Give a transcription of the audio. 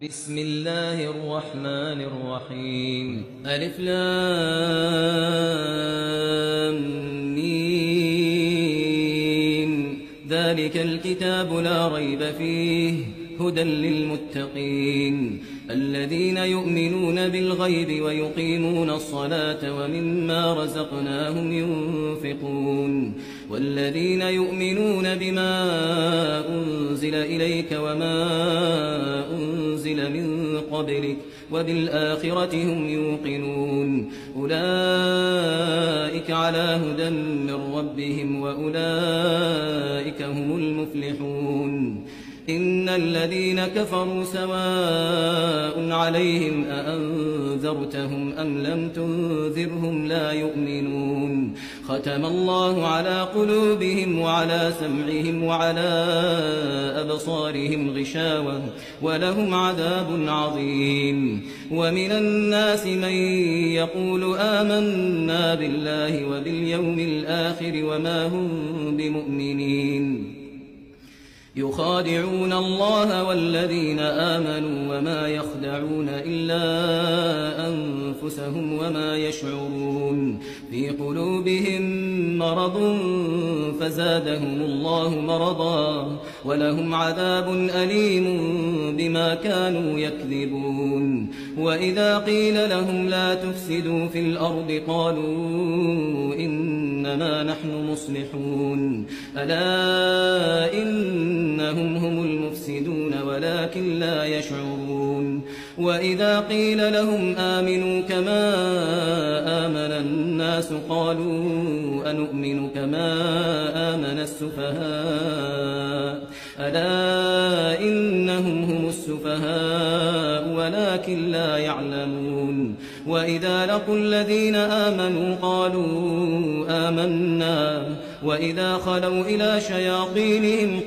بسم الله الرحمن الرحيم ألف لام ميم ذلك الكتاب لا ريب فيه هدى للمتقين الذين يؤمنون بالغيب ويقيمون الصلاة ومما رزقناهم ينفقون والذين يؤمنون بما أنزل إليك وما أنزل من قبلك وبالآخرة هم يوقنون أولئك على هدى من ربهم وأولئك هم المفلحون إن الذين كفروا سواء عليهم أأنذرتهم أم لم تنذرهم لا يؤمنون ختم الله على قلوبهم وعلى سمعهم وعلى أبصارهم غشاوة ولهم عذاب عظيم ومن الناس من يقول آمنا بالله وباليوم الآخر وما هم بمؤمنين يخادعون الله والذين آمنوا وما يخدعون إلا أنفسهم وما يشعرون في قلوبهم مرض فزادهم الله مرضا ولهم عذاب أليم بما كانوا يكذبون وإذا قيل لهم لا تفسدوا في الأرض قالوا إنما نحن مصلحون ألا إنهم هم المفسدون ولكن لا يشعرون وإذا قيل لهم آمنوا كما آمن الناس قالوا أنؤمن كما آمن السفهاء ألا إنهم هم السفهاء ولكن لا يعلمون وإذا لقوا الذين آمنوا قالوا آمنا وإذا خلوا إلى شياطينهم